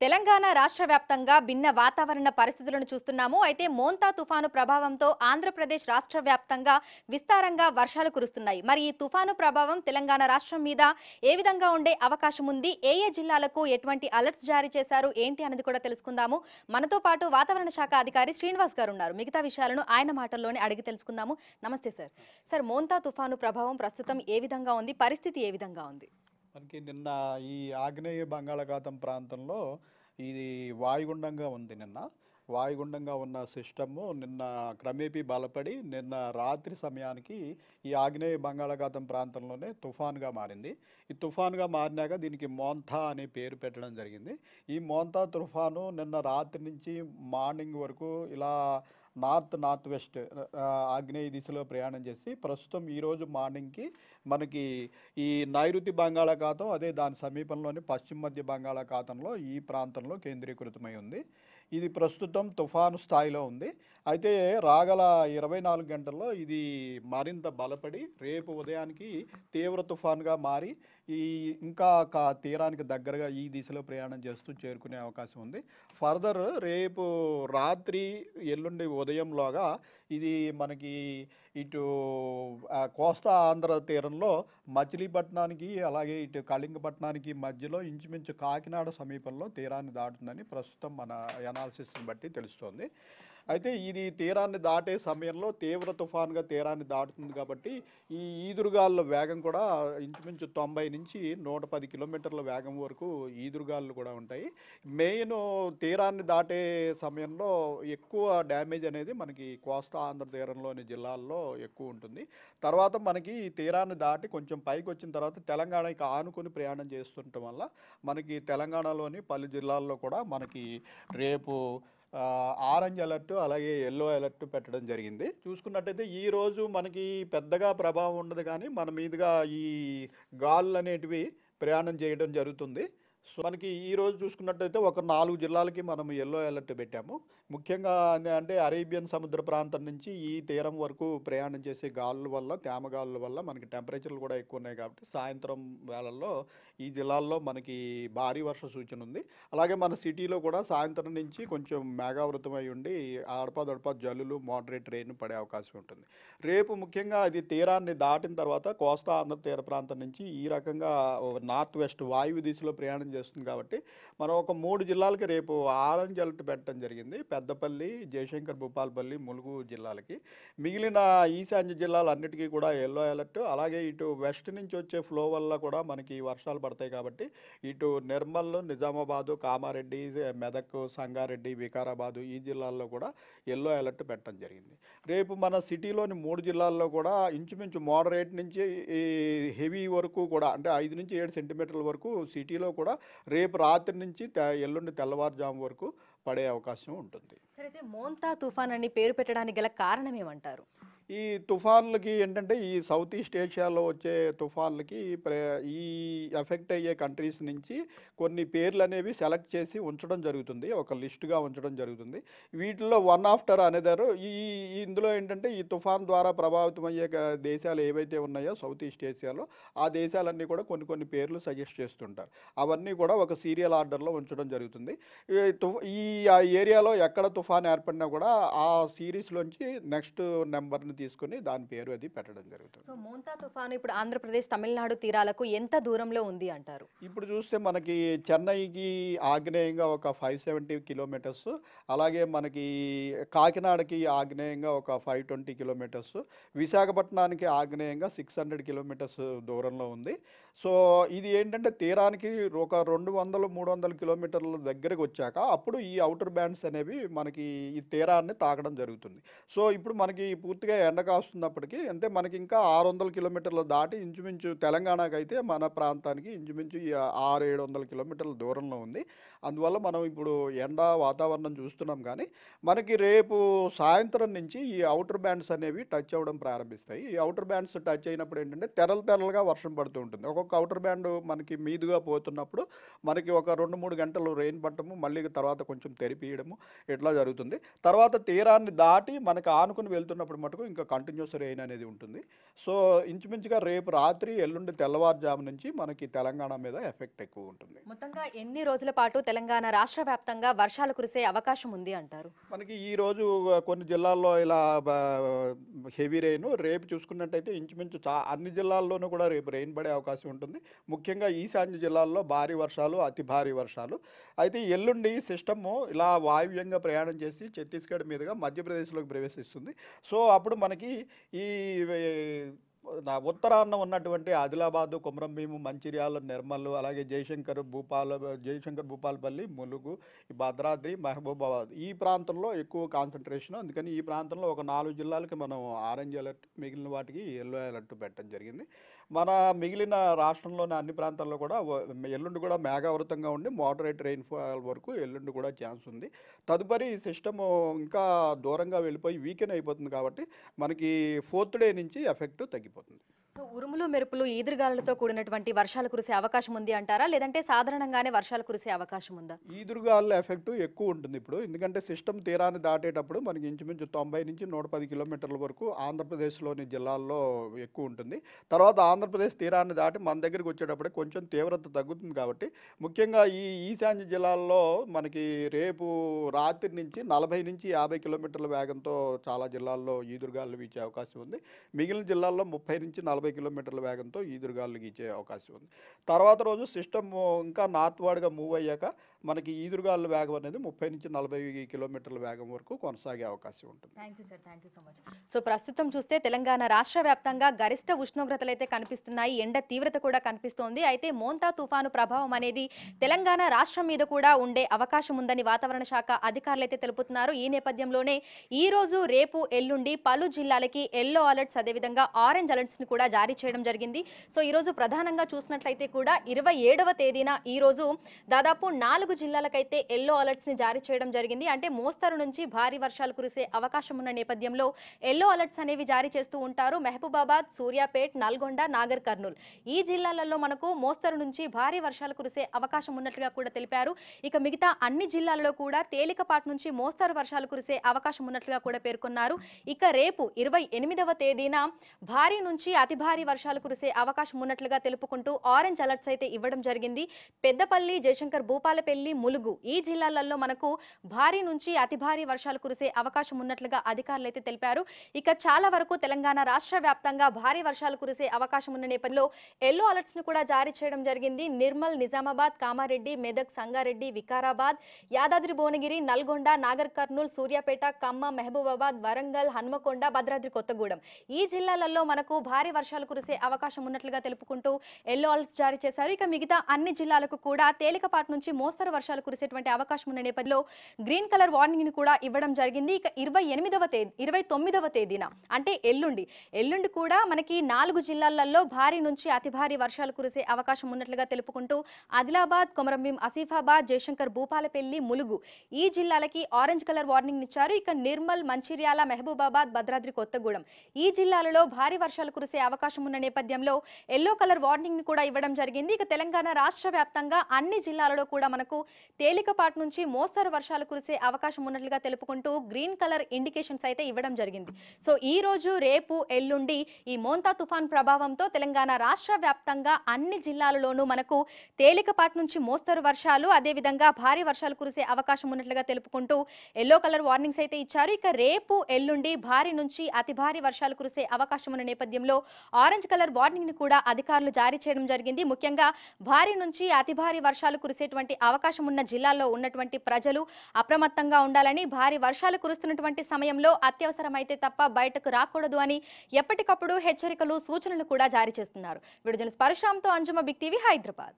తెలంగాణ రాష్ట్ర వ్యాప్తంగా భిన్న వాతావరణ పరిస్థితులను చూస్తున్నాము. అయితే మోంతా తుఫాను ప్రభావంతో ఆంధ్రప్రదేశ్ రాష్ట్ర వ్యాప్తంగా విస్తారంగా వర్షాలు కురుస్తున్నాయి. మరి ఈ తుఫాను ప్రభావం తెలంగాణ రాష్ట్రం మీద ఏ విధంగా ఉండే అవకాశం ఉంది? ఏ ఏ జిల్లాలకు ఎటువంటి అలర్ట్స్ జారీ చేశారు? ఏంటి అన్నది కూడా తెలుసుకుందాము. మనతో పాటు వాతావరణ శాఖ అధికారి శ్రీనివాస్ గారు ఉన్నారు. మిగతా విషయాలను ఆయన మాటల్లోనే అడిగి తెలుసుకుందాము. నమస్తే సార్. సార్, మోంతా తుఫాను ప్రభావం ప్రస్తుతం ఏ విధంగా ఉంది? పరిస్థితి ఏ విధంగా ఉంది? మనకి నిన్న ఈ ఆగ్నేయ బంగాళాఖాతం ప్రాంతంలో ఇది వాయుగుండంగా ఉంది. వాయుగుండంగా ఉన్న సిస్టము నిన్న క్రమేపీ బలపడి నిన్న రాత్రి సమయానికి ఈ ఆగ్నేయ బంగాళాఖాతం ప్రాంతంలోనే తుఫాన్గా మారింది. ఈ తుఫాన్గా మారినాక దీనికి మోంతా అనే పేరు పెట్టడం జరిగింది. ఈ మోంతా తుఫాను నిన్న రాత్రి నుంచి మార్నింగ్ వరకు ఇలా నార్త్ వెస్ట్ ఆగ్నేయ దిశలో ప్రయాణం చేసి ప్రస్తుతం ఈరోజు మార్నింగ్కి మనకి ఈ నైరుతి బంగాళాఖాతం అదే దాని సమీపంలోని పశ్చిమ మధ్య బంగాళాఖాతంలో ఈ ప్రాంతంలో కేంద్రీకృతమై ఉంది. ఇది ప్రస్తుతం తుఫాను స్థాయిలో ఉంది. అయితే రాగల 24 గంటల్లో ఇది మరింత బలపడి రేపు ఉదయానికి తీవ్ర తుఫాన్గా మారి ఈ ఇంకా తీరానికి దగ్గరగా ఈ దిశలో ప్రయాణం చేస్తూ చేరుకునే అవకాశం ఉంది. ఫర్దర్ రేపు రాత్రి ఎల్లుండి ఉదయంలోగా ఇది మనకి ఇటు కోస్తా ఆంధ్ర తీరంలో మచిలీపట్నానికి అలాగే ఇటు కళింగపట్నానికి మధ్యలో ఇంచుమించు కాకినాడ సమీపంలో తీరాన్ని దాటుతుందని ప్రస్తుతం మన అనాలిసిస్ని బట్టి తెలుస్తోంది. అయితే ఇది తీరాన్ని దాటే సమయంలో తీవ్ర తుఫాన్గా తీరాన్ని దాటుతుంది కాబట్టి ఈ ఈదురుగాలుల వేగం కూడా ఇంచుమించు 90 నుంచి 110 కిలోమీటర్ల వేగం వరకు ఈదురుగాలు కూడా ఉంటాయి. మెయిన్ తీరాన్ని దాటే సమయంలో ఎక్కువ డ్యామేజ్ అనేది మనకి కోస్తా ఆంధ్ర తీరంలోని జిల్లాల్లో ఎక్కువ ఉంటుంది. తర్వాత మనకి తీరాన్ని దాటి కొంచెం పైకి వచ్చిన తర్వాత తెలంగాణకి ఆనుకొని ప్రయాణం చేస్తుండటం వల్ల మనకి తెలంగాణలోని పలు జిల్లాల్లో కూడా మనకి రేపు ఆరెంజ్ అలర్ట్ అలాగే ఎల్లో అలర్ట్ పెట్టడం జరిగింది. చూసుకున్నట్టయితే ఈరోజు మనకి పెద్దగా ప్రభావం ఉండదు, కానీ మన మీదుగా ఈ గాలులు అనేటివి ప్రయాణం చేయడం జరుగుతుంది. సో మనకి ఈరోజు చూసుకున్నట్టయితే ఒక 4 జిల్లాలకి మనం ఎల్లో అలర్ట్ పెట్టాము. ముఖ్యంగా అంటే అరేబియన్ సముద్ర ప్రాంతం నుంచి ఈ తీరం వరకు ప్రయాణం చేసే గాలుల వల్ల తేమ గాలుల వల్ల మనకి టెంపరేచర్లు కూడా ఎక్కువ ఉన్నాయి కాబట్టి సాయంత్రం వేళల్లో ఈ జిల్లాల్లో మనకి భారీ వర్ష సూచన ఉంది. అలాగే మన సిటీలో కూడా సాయంత్రం నుంచి కొంచెం మేఘావృతమై ఉండి అడపాదడపా జల్లులు మోడరేట్ రెయిన్ పడే అవకాశం ఉంటుంది. రేపు ముఖ్యంగా అది తీరాన్ని దాటిన తర్వాత కోస్తా ఆంధ్ర తీర ప్రాంతం నుంచి ఈ రకంగా నార్త్ వెస్ట్ వాయువ్య దిశలో ప్రయాణం చేస్తుంది కాబట్టి మనం ఒక 3 జిల్లాలకి రేపు ఆరెంజ్ అలర్ట్ పెట్టడం జరిగింది. పెద్దపల్లి, జయశంకర్, భూపాలపల్లి, ములుగు జిల్లాలకి. మిగిలిన ఈశాన్య జిల్లాలన్నిటికీ కూడా ఎల్లో అలర్ట్. అలాగే ఇటు వెస్ట్ నుంచి వచ్చే ఫ్లో వల్ల కూడా మనకి వర్షాలు పడతాయి కాబట్టి ఇటు నిర్మల్, నిజామాబాదు, కామారెడ్డి, మెదక్, సంగారెడ్డి, వికారాబాదు ఈ జిల్లాల్లో కూడా ఎల్లో అలర్ట్ పెట్టడం జరిగింది. రేపు మన సిటీలోని 3 జిల్లాల్లో కూడా ఇంచుమించు మోడరేట్ నుంచి ఈ హెవీ వరకు కూడా అంటే 5 నుంచి 7 సెంటీమీటర్ల వరకు సిటీలో కూడా రేపు రాత్రి నుంచి ఎల్లుండి తెల్లవారుజాము వరకు పడే అవకాశం ఉంటుంది. సరే, అయితే మోంతా తుఫాన్ అని పేరు పెట్టడానికి గల కారణం ఏమంటారు? ఈ తుఫాన్లకి ఏంటంటే ఈ సౌత్ ఈస్ట్ ఏషియాలో వచ్చే తుఫాన్లకి ఈ ఎఫెక్ట్ అయ్యే కంట్రీస్ నుంచి కొన్ని పేర్లు అనేవి సెలెక్ట్ చేసి ఉంచడం జరుగుతుంది, ఒక లిస్టుగా ఉంచడం జరుగుతుంది. వీటిలో వన్ ఆఫ్టర్ అనదర్ ఇందులో ఏంటంటే ఈ తుఫాన్ ద్వారా ప్రభావితం అయ్యే దేశాలు ఏవైతే ఉన్నాయో సౌత్ ఈస్ట్ ఏషియాలో ఆ దేశాలన్నీ కూడా కొన్ని పేర్లు సజెస్ట్ చేస్తుంటారు. అవన్నీ కూడా ఒక సీరియల్ ఆర్డర్లో ఉంచడం జరుగుతుంది. ఈ ఆ ఏరియాలో ఎక్కడ తుఫాన్ ఏర్పడినా కూడా ఆ సిరీస్లోంచి నెక్స్ట్ నెంబర్ని తీసుకుని దాని పేరు అది పెట్టడం జరుగుతుంది. సో మోంతా తుఫాను ఇప్పుడు ఆంధ్రప్రదేశ్, తమిళనాడు తీరాలకు ఎంత దూరంలో ఉంది అంటారు? ఇప్పుడు చూస్తే మనకి చెన్నైకి ఆగ్నేయంగా ఒక 570 కిలోమీటర్స్, అలాగే మనకి కాకినాడకి ఆగ్నేయంగా ఒక 520 కిలోమీటర్స్, విశాఖపట్నానికి ఆగ్నేయంగా 600 కిలోమీటర్స్ దూరంలో ఉంది. సో ఇది ఏంటంటే తీరానికి ఒక 200-300 కిలోమీటర్ల దగ్గరకు వచ్చాక అప్పుడు ఈ అవుటర్ బ్యాండ్స్ అనేవి మనకి ఈ తీరాన్ని తాకడం జరుగుతుంది. సో ఇప్పుడు మనకి పూర్తిగా ఎండ కాస్తున్నప్పటికీ అంటే మనకి ఇంకా 600 కిలోమీటర్లు దాటి ఇంచుమించు తెలంగాణకి అయితే మన ప్రాంతానికి ఇంచుమించు 600-700 కిలోమీటర్ల దూరంలో ఉంది. అందువల్ల మనం ఇప్పుడు ఎండ వాతావరణం చూస్తున్నాం, కానీ మనకి రేపు సాయంత్రం నుంచి ఈ అవుటర్ బ్యాండ్స్ అనేవి టచ్ అవ్వడం ప్రారంభిస్తాయి. ఈ అవుటర్ బ్యాండ్స్ టచ్ అయినప్పుడు ఏంటంటే తెరలుగా వర్షం పడుతూ ఉంటుంది. ఒక్కొక్క అవుటర్ బ్యాండ్ మనకి మీదుగా పోతున్నప్పుడు మనకి ఒక 2-3 గంటలు రెయిన్ పట్టము, మళ్ళీ తర్వాత కొంచెం తెరిపియడము ఇట్లా జరుగుతుంది. తర్వాత తీరాన్ని దాటి మనకు ఆనుకుని వెళ్తున్నప్పుడు మటుకు ఇంకా కంటిన్యూస్ రెయిన్ అనేది ఉంటుంది. సో ఇంచుమించుగా రేపు రాత్రి ఎల్లుండి తెల్లవారుజాము నుంచి మనకి తెలంగాణ మీద ఎఫెక్ట్ ఎక్కువ ఉంటుంది. మొత్తంగా ఎన్ని రోజుల పాటు తెలంగాణ రాష్ట్ర వ్యాప్తంగా వర్షాలు కురిసే అవకాశం ఉంది అంటారు? మనకి ఈ రోజు కొన్ని జిల్లాల్లో ఇలా హెవీ రెయిన్, రేపు చూసుకున్నట్టయితే ఇంచుమించు అన్ని జిల్లాల్లోనూ కూడా రేపు రెయిన్ పడే అవకాశం ఉంటుంది. ముఖ్యంగా ఈశాన్య జిల్లాల్లో భారీ వర్షాలు, అతి భారీ వర్షాలు. అయితే ఎల్లుండి సిస్టము ఇలా వాయువ్యంగా ప్రయాణం చేసి ఛత్తీస్గఢ్ మీదుగా మధ్యప్రదేశ్లోకి ప్రవేశిస్తుంది. సో అప్పుడు మనకి ఈ ఉత్తరాన ఉన్నటువంటి ఆదిలాబాదు, కొమరంభీము, మంచిర్యాల, నిర్మల్, అలాగే జయశంకర్, భూపాలపల్లి, ములుగు, ఈ భద్రాద్రి, మహబూబాబాద్ ఈ ప్రాంతంలో ఎక్కువ కాన్సన్ట్రేషన్. అందుకని ఈ ప్రాంతంలో ఒక 4 జిల్లాలకి మనం ఆరెంజ్ అలర్ట్, మిగిలిన వాటికి ఎల్లో అలర్ట్ పెట్టడం జరిగింది. మన మిగిలిన రాష్ట్రంలోని అన్ని ప్రాంతాల్లో కూడా ఎల్లుండి కూడా మేఘావృతంగా ఉండి మోడరేట్ రెయిన్ఫాల్ వరకు ఎల్లుండి కూడా ఛాన్స్ ఉంది. తదుపరి ఈ సిస్టము ఇంకా దూరంగా వెళ్ళిపోయి వీకెండ్ అయిపోతుంది కాబట్టి మనకి 4th డే నుంచి ఎఫెక్ట్ తగ్గిపోతుంది. సో ఉరుములు, మెరుపులు, ఈదురుగాలులతో కూడినటువంటి వర్షాలు కురిసే అవకాశం ఉంది అంటారా, లేదంటే సాధారణంగానే వర్షాలు కురిసే అవకాశం ఉందా? ఈదురుగాలుల ఎఫెక్ట్ ఎక్కువ ఉంటుంది ఇప్పుడు. ఎందుకంటే సిస్టమ్ తీరాన్ని దాటేటప్పుడు మనకి ఇంచుమించు 90 నుంచి 110 కిలోమీటర్ల వరకు ఆంధ్రప్రదేశ్లోని జిల్లాల్లో ఎక్కువ ఉంటుంది. తర్వాత ఆంధ్రప్రదేశ్ తీరాన్ని దాటి మన దగ్గరికి వచ్చేటప్పుడే కొంచెం తీవ్రత తగ్గుతుంది. కాబట్టి ముఖ్యంగా ఈ ఈశాన్య జిల్లాల్లో మనకి రేపు రాత్రి నుంచి 40 నుంచి 50 కిలోమీటర్ల వేగంతో చాలా జిల్లాల్లో ఈదురుగాలు వీచే అవకాశం ఉంది. మిగిలిన జిల్లాల్లో 30 నుంచి 40 కిలోమీటర్ల వేగంతో ఈదురుగాలు గీచే అవకాశం ఉంది. తర్వాత రోజు సిస్టమ్ ఇంకా నార్త్ వార్డ్గా మూవ్ అయ్యాక మనకి ఈదురుగాలుల వేగం అనేది 30 నుంచి 40 కిలోమీటర్ల వేగం వరకు కొనసాగే అవకాశం ఉంటుంది. Thank you sir, thank you so much. So ప్రస్తుతం చూస్తే తెలంగాణ రాష్ట్ర వ్యాప్తంగా గరిష్ట ఉష్ణోగ్రతలు అయితే కనిపిస్తున్నాయి, ఎండ తీవ్రత కూడా కనిపిస్తోంది. అయితే మోంతా తుఫాను ప్రభావం అనేది తెలంగాణ రాష్ట్రం మీద కూడా ఉండే అవకాశం ఉందని వాతావరణ శాఖ అధికారులు అయితే తెలుపుతున్నారు. ఈ నేపథ్యంలోనే ఈ రోజు, రేపు, ఎల్లుండి పలు జిల్లాలకి ఎల్లో అలర్ట్స్, అదేవిధంగా ఆరెంజ్ అలర్ట్స్ ని కూడా జారీ చేయడం జరిగింది. సో ఈ రోజు ప్రధానంగా చూసినట్లయితే కూడా 27వ తేదీన ఈ రోజు దాదాపు 4 జిల్లాలకైతే ఎల్లో అలర్ట్స్ ని జారీ చేయడం జరిగింది. అంటే మోస్తరు నుంచి భారీ వర్షాలు కురిసే అవకాశం ఉన్న నేపథ్యంలో ఎల్లో అలర్ట్స్ అనేవి జారీ చేస్తూ ఉంటారు. మహబూబాబాద్, సూర్యాపేట్, నల్గొండ, నాగర్ కర్నూల్ ఈ జిల్లాలలో మనకు మోస్తరు నుంచి భారీ వర్షాలు కురిసే అవకాశం ఉన్నట్లుగా కూడా తెలిపారు. ఇక మిగతా అన్ని జిల్లాలలో కూడా తేలికపాటి నుంచి మోస్తరు వర్షాలు కురిసే అవకాశం ఉన్నట్లుగా కూడా పేర్కొన్నారు. ఇక రేపు 28వ తేదీన భారీ నుంచి అతి భారీ వర్షాలు కురిసే అవకాశం ఉన్నట్లుగా తెలుపుకుంటూ ఆరెంజ్ అలర్ట్స్ అయితే ఇవ్వడం జరిగింది. పెద్దపల్లి, జయశంకర్, భూపాలపల్లి, ములుగు ఈ జిల్లాలలో మనకు భారీ నుంచి అతి భారీ వర్షాలు కురిసే అవకాశం ఉన్నట్లుగా అధికారులు అయితే తెలిపారు. ఇక చాలా వరకు తెలంగాణ రాష్ట్ర వ్యాప్తంగా భారీ వర్షాలు కురిసే అవకాశం ఉన్న నేపథ్యంలో ఎల్లో అలర్ట్స్ ను కూడా జారీ చేయడం జరిగింది. నిర్మల్, నిజామాబాద్, కామారెడ్డి, మెదక్, సంగారెడ్డి, వికారాబాద్, యాదాద్రి భువనగిరి, నల్గొండ, నాగర్ కర్నూల్, సూర్యాపేట, ఖమ్మం, మహబూబాబాద్, వరంగల్, హన్మకొండ, భద్రాద్రి కొత్తగూడెం ఈ జిల్లాలలో మనకు భారీ వర్షాలు కురిసే అవకాశం ఉన్నట్లుగా తెలుపుకుంటూ ఎల్లో అలర్ట్స్ జారీ చేశారు. ఇక మిగతా అన్ని జిల్లాలకు కూడా తేలికపాటి నుంచి మోస్తరు వర్షాలు కురిసేటువంటి అవకాశం ఉన్న నేపథ్యంలో గ్రీన్ కలర్ వార్నింగ్ ని కూడా ఇవ్వడం జరిగింది. ఇక 29వ తేదీన అంటే ఎల్లుండి కూడా మనకి 4 జిల్లాలలో భారీ నుంచి అతి భారీ వర్షాలు కురిసే అవకాశం ఉన్నట్లుగా తెలుపుకుంటూ ఆదిలాబాద్, కొమరంభీం, ఆసిఫాబాద్, జయశంకర్, భూపాలపల్లి, ములుగు ఈ జిల్లాలకి ఆరెంజ్ కలర్ వార్నింగ్ ఇచ్చారు. ఇక నిర్మల్, మంచిర్యాల, మహబూబాబాద్, భద్రాద్రి కొత్తగూడెం ఈ జిల్లాలలో భారీ వర్షాలు కురిసే అవకాశం ఉన్న నేపథ్యంలో ఎల్లో కలర్ వార్నింగ్ ని కూడా ఇవ్వడం జరిగింది. ఇక తెలంగాణ రాష్ట్ర వ్యాప్తంగా అన్ని జిల్లాలలో కూడా మనకు తేలికపాటి నుంచి మోస్తరు వర్షాలు కురిసే అవకాశం ఉన్నట్లుగా తెలుపుకుంటూ గ్రీన్ కలర్ ఇండికేషన్స్ అయితే ఇవ్వడం జరిగింది. సో ఈ రోజు, రేపు, ఎల్లుండి ఈ మోంతా తుఫాన్ ప్రభావంతో తెలంగాణ రాష్ట్ర వ్యాప్తంగా అన్ని జిల్లాలలోనూ మనకు తేలికపాటి నుంచి మోస్తరు వర్షాలు, అదేవిధంగా భారీ వర్షాలు కురిసే అవకాశం ఉన్నట్లుగా తెలుపుకుంటూ ఎల్లో కలర్ వార్నింగ్స్ అయితే ఇచ్చారు. ఇక రేపు, ఎల్లుండి భారీ నుంచి అతి భారీ వర్షాలు కురిసే అవకాశం ఉన్న నేపథ్యంలో ఆరెంజ్ కలర్ వార్నింగ్ ని కూడా అధికారులు జారీ చేయడం జరిగింది. ముఖ్యంగా భారీ నుంచి అతి భారీ వర్షాలు కురిసేటువంటి అవకాశం ఉన్న జిల్లాల్లో ఉన్నటువంటి ప్రజలు అప్రమత్తంగా ఉండాలని, భారీ వర్షాలు కురుస్తున్నటువంటి సమయంలో అత్యవసరమైతే తప్ప బయటకు రాకూడదు అని ఎప్పటికప్పుడు హెచ్చరికలు, సూచనలు కూడా జారీ చేస్తున్నారు. వీడియో జర్నలిస్ట్ పరశురామ్తో అంజుమ, బిగ్ టీవీ, హైదరాబాద్.